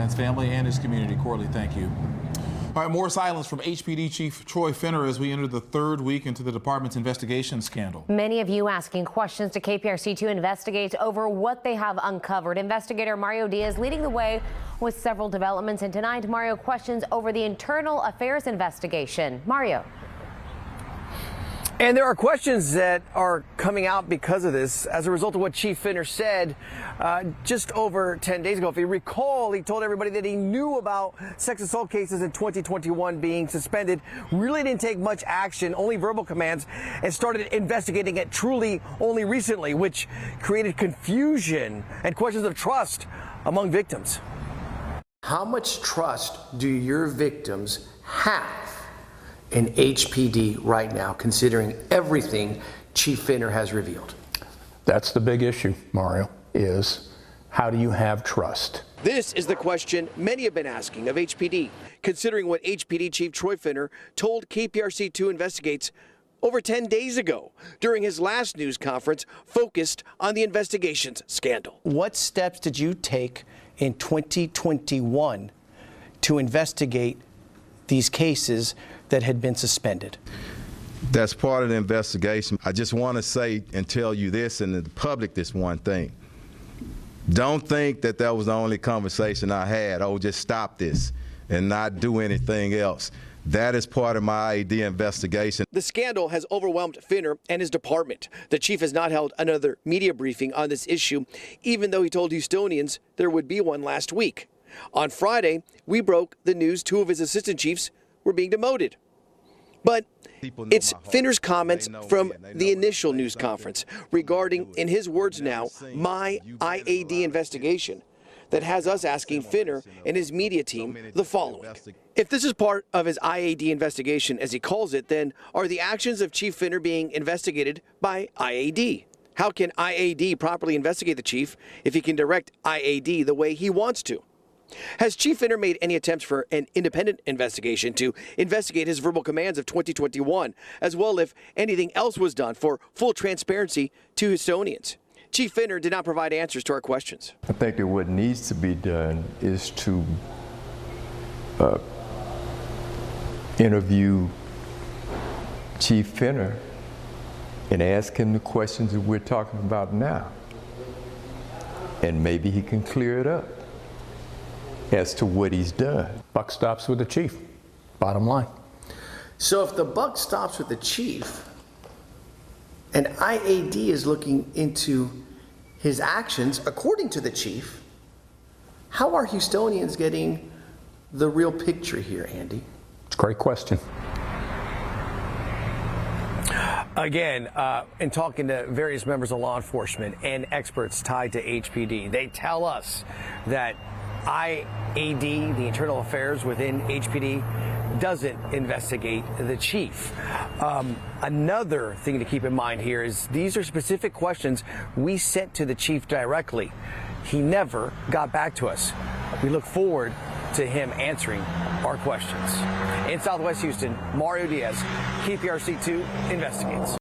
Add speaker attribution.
Speaker 1: man's family and his community. Corley, thank you. All right, more silence from HPD Chief Troy Finner as we enter the third week into the department's investigation scandal.
Speaker 2: Many of you asking questions to KPRC to investigate over what they have uncovered. Investigator Mario Diaz leading the way with several developments, and tonight Mario questions over the internal affairs investigation. Mario.
Speaker 3: And there are questions that are coming out because of this as a result of what Chief Finner said just over 10 days ago. If you recall, he told everybody that he knew about sex assault cases in 2021 being suspended, really didn't take much action, only verbal commands, and started investigating it truly only recently, which created confusion and questions of trust among victims.
Speaker 4: How much trust do your victims have in HPD right now, considering everything Chief Finner has revealed?
Speaker 5: That's the big issue, Mario, is how do you have trust?
Speaker 3: This is the question many have been asking of HPD, considering what HPD Chief Troy Finner told KPRC2 Investigates over 10 days ago during his last news conference focused on the investigations scandal. What steps did you take in 2021 to investigate these cases that had been suspended?
Speaker 6: That's part of the investigation. I just want to say and tell you this, and the public, this one thing. Don't think that that was the only conversation I had. Oh, just stop this and not do anything else. That is part of my IAD investigation.
Speaker 3: The scandal has overwhelmed Finner and his department. The chief has not held another media briefing on this issue, even though he told Houstonians there would be one last week. On Friday, we broke the news 2 of his assistant chiefs were being demoted. But it's Finner's comments from the initial news conference regarding, in his words now, my IAD investigation that has us asking Finner and his media team the following. If this is part of his IAD investigation, as he calls it, then are the actions of Chief Finner being investigated by IAD? How can IAD properly investigate the chief if he can direct IAD the way he wants to? Has Chief Finner made any attempts for an independent investigation to investigate his verbal commands of 2021, as well if anything else was done for full transparency to Houstonians? Chief Finner did not provide answers to our questions.
Speaker 7: I think that what needs to be done is to interview Chief Finner and ask him the questions that we're talking about now. And maybe he can clear it up as to what he's done.
Speaker 5: Buck stops with the chief, bottom line.
Speaker 4: So if the buck stops with the chief and IAD is looking into his actions, according to the chief, how are Houstonians getting the real picture here, Andy?
Speaker 5: It's a great question.
Speaker 3: Again, in talking to various members of law enforcement and experts tied to HPD, they tell us that IAD, the internal affairs within HPD, doesn't investigate the chief. Another thing to keep in mind here is these are specific questions we sent to the chief directly. He never got back to us. We look forward to him answering our questions. In Southwest Houston, Mario Diaz, KPRC2 Investigates.